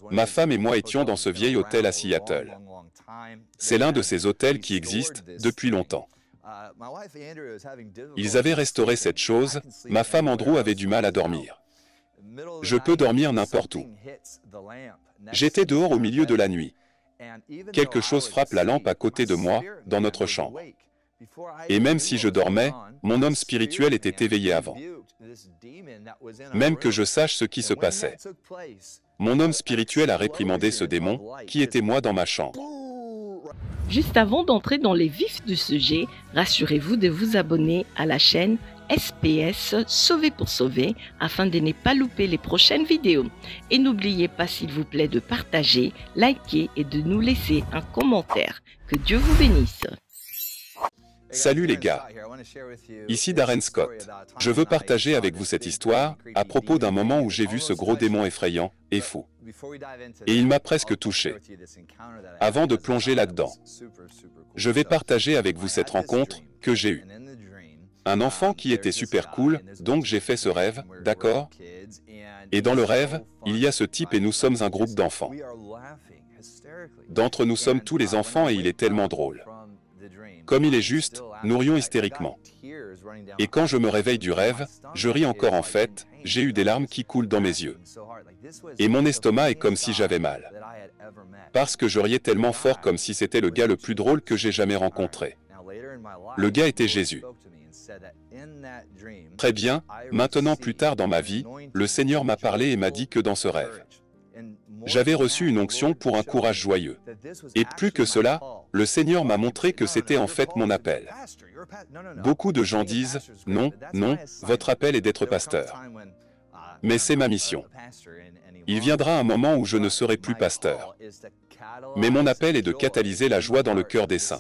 Ma femme et moi étions dans ce vieil hôtel à Seattle. C'est l'un de ces hôtels qui existent depuis longtemps. Ils avaient restauré cette chose, ma femme Andrew avait du mal à dormir. Je peux dormir n'importe où. J'étais dehors au milieu de la nuit. Quelque chose frappe la lampe à côté de moi, dans notre chambre. Et même si je dormais, mon homme spirituel était éveillé avant. Même que je sache ce qui se passait. Mon homme spirituel a réprimandé ce démon, qui était moi dans ma chambre. Juste avant d'entrer dans les vifs du sujet, rassurez-vous de vous abonner à la chaîne SPS Sauver pour Sauver afin de ne pas louper les prochaines vidéos. Et n'oubliez pas s'il vous plaît de partager, liker et de nous laisser un commentaire. Que Dieu vous bénisse. Salut les gars, ici Darren Scott. Je veux partager avec vous cette histoire à propos d'un moment où j'ai vu ce gros démon effrayant et fou. Et il m'a presque touché. Avant de plonger là-dedans, je vais partager avec vous cette rencontre que j'ai eue. Un enfant qui était super cool, donc j'ai fait ce rêve, d'accord? Et dans le rêve, il y a ce type et nous sommes un groupe d'enfants. D'entre nous sommes tous les enfants et il est tellement drôle. Comme il est juste, nous rions hystériquement. Et quand je me réveille du rêve, je ris encore en fait, j'ai eu des larmes qui coulent dans mes yeux. Et mon estomac est comme si j'avais mal. Parce que je riais tellement fort comme si c'était le gars le plus drôle que j'ai jamais rencontré. Le gars était Jésus. Très bien, maintenant plus tard dans ma vie, le Seigneur m'a parlé et m'a dit que dans ce rêve, j'avais reçu une onction pour un courage joyeux. Et plus que cela, le Seigneur m'a montré que c'était en fait mon appel. Beaucoup de gens disent, non, non, votre appel est d'être pasteur. Mais c'est ma mission. Il viendra un moment où je ne serai plus pasteur. Mais mon appel est de catalyser la joie dans le cœur des saints.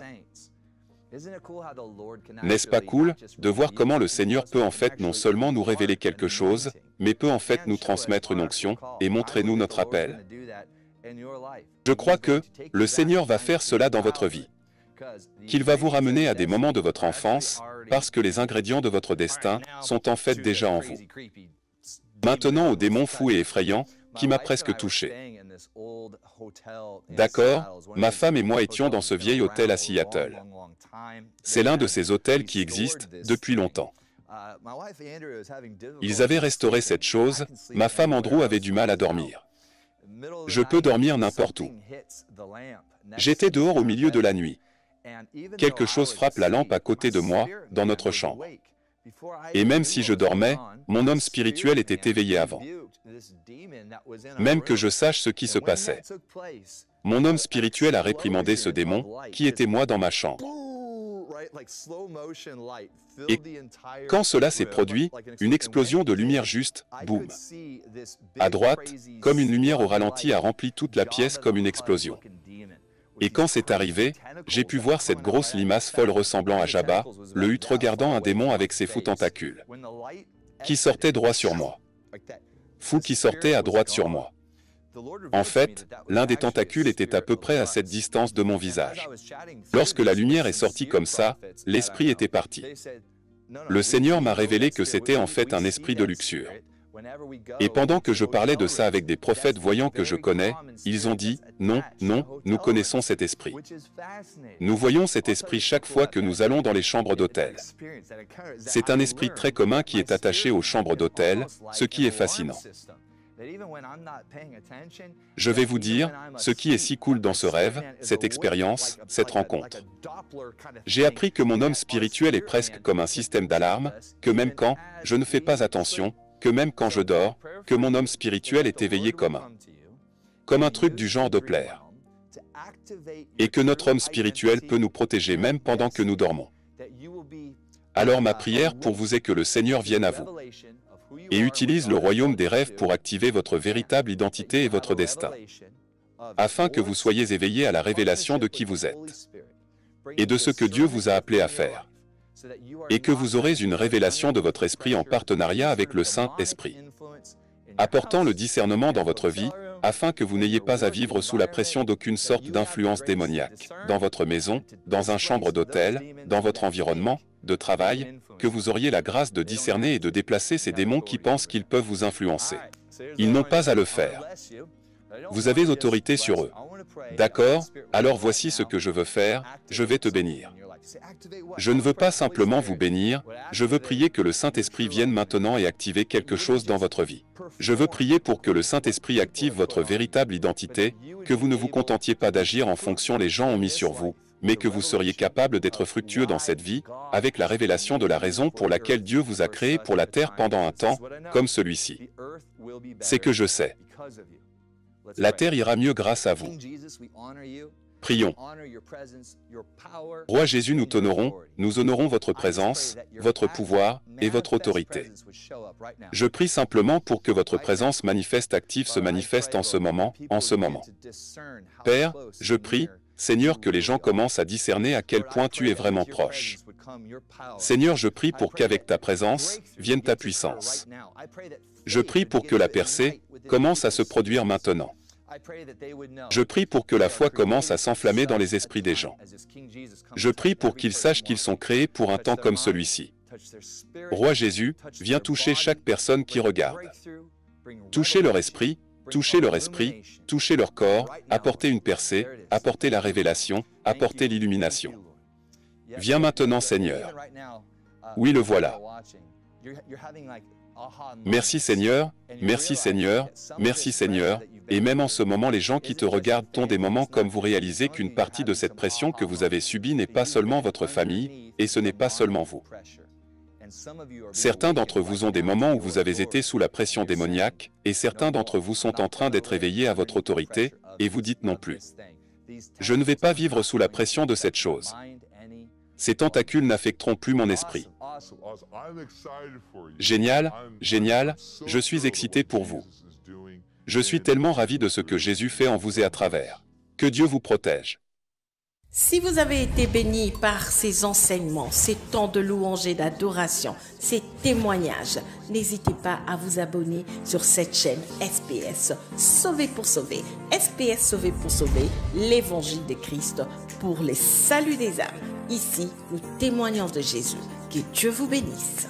N'est-ce pas cool de voir comment le Seigneur peut en fait non seulement nous révéler quelque chose, mais peut en fait nous transmettre une onction et montrer-nous notre appel? Je crois que le Seigneur va faire cela dans votre vie. Qu'il va vous ramener à des moments de votre enfance, parce que les ingrédients de votre destin sont en fait déjà en vous. Maintenant au démon fou et effrayant, qui m'a presque touché. D'accord, ma femme et moi étions dans ce vieil hôtel à Seattle. C'est l'un de ces hôtels qui existent depuis longtemps. Ils avaient restauré cette chose, ma femme Andrew avait du mal à dormir. Je peux dormir n'importe où. J'étais dehors au milieu de la nuit. Quelque chose frappe la lampe à côté de moi, dans notre chambre. Et même si je dormais, mon homme spirituel était éveillé avant. Même que je sache ce qui se passait. Mon homme spirituel a réprimandé ce démon, qui était moi dans ma chambre. Et quand cela s'est produit, une explosion de lumière juste, boum. À droite, comme une lumière au ralenti a rempli toute la pièce comme une explosion. Et quand c'est arrivé, j'ai pu voir cette grosse limace folle ressemblant à Jabba, le Hutt regardant un démon avec ses fous tentacules, qui sortait droit sur moi. Fou qui sortait à droite sur moi. En fait, l'un des tentacules était à peu près à cette distance de mon visage. Lorsque la lumière est sortie comme ça, l'esprit était parti. Le Seigneur m'a révélé que c'était en fait un esprit de luxure. Et pendant que je parlais de ça avec des prophètes voyant que je connais, ils ont dit, non, non, nous connaissons cet esprit. Nous voyons cet esprit chaque fois que nous allons dans les chambres d'hôtel. C'est un esprit très commun qui est attaché aux chambres d'hôtel, ce qui est fascinant. Je vais vous dire, ce qui est si cool dans ce rêve, cette expérience, cette rencontre. J'ai appris que mon homme spirituel est presque comme un système d'alarme, que même quand je ne fais pas attention, que même quand je dors, que mon homme spirituel est éveillé comme un truc du genre Doppler. Et que notre homme spirituel peut nous protéger même pendant que nous dormons. Alors ma prière pour vous est que le Seigneur vienne à vous et utilise le royaume des rêves pour activer votre véritable identité et votre destin, afin que vous soyez éveillés à la révélation de qui vous êtes et de ce que Dieu vous a appelé à faire, et que vous aurez une révélation de votre esprit en partenariat avec le Saint-Esprit, apportant le discernement dans votre vie, afin que vous n'ayez pas à vivre sous la pression d'aucune sorte d'influence démoniaque, dans votre maison, dans un chambre d'hôtel, dans votre environnement de travail, que vous auriez la grâce de discerner et de déplacer ces démons qui pensent qu'ils peuvent vous influencer. Ils n'ont pas à le faire. Vous avez autorité sur eux. D'accord, alors voici ce que je veux faire, je vais te bénir. Je ne veux pas simplement vous bénir, je veux prier que le Saint-Esprit vienne maintenant et activer quelque chose dans votre vie. Je veux prier pour que le Saint-Esprit active votre véritable identité, que vous ne vous contentiez pas d'agir en fonction les gens ont mis sur vous, mais que vous seriez capable d'être fructueux dans cette vie, avec la révélation de la raison pour laquelle Dieu vous a créé pour la terre pendant un temps, comme celui-ci. C'est que je sais. La terre ira mieux grâce à vous. Prions. Roi Jésus, nous t'honorons, nous honorons votre présence, votre pouvoir et votre autorité. Je prie simplement pour que votre présence manifeste active se manifeste en ce moment, Père, je prie, Seigneur, que les gens commencent à discerner à quel point tu es vraiment proche. Seigneur, je prie pour qu'avec ta présence vienne ta puissance. Je prie pour que la percée commence à se produire maintenant. Je prie pour que la foi commence à s'enflammer dans les esprits des gens. Je prie pour qu'ils sachent qu'ils sont créés pour un temps comme celui-ci. Roi Jésus, viens toucher chaque personne qui regarde. Touchez leur esprit, touchez leur esprit, touchez leur corps, apportez une percée, apportez la révélation, apportez l'illumination. Viens maintenant, Seigneur. Oui, le voilà. Merci Seigneur, merci Seigneur, merci Seigneur, et même en ce moment les gens qui te regardent ont des moments comme vous réalisez qu'une partie de cette pression que vous avez subie n'est pas seulement votre famille, et ce n'est pas seulement vous. Certains d'entre vous ont des moments où vous avez été sous la pression démoniaque, et certains d'entre vous sont en train d'être éveillés à votre autorité, et vous dites non plus. Je ne vais pas vivre sous la pression de cette chose. Ces tentacules n'affecteront plus mon esprit. Génial, génial, je suis excité pour vous. Je suis tellement ravi de ce que Jésus fait en vous et à travers. Que Dieu vous protège. Si vous avez été béni par ces enseignements, ces temps de louange et d'adoration, ces témoignages, n'hésitez pas à vous abonner sur cette chaîne SPS Sauvé pour sauver. SPS Sauvé pour sauver, l'évangile de Christ pour les saluts des âmes. Ici, nous témoignons de Jésus. Que Dieu vous bénisse.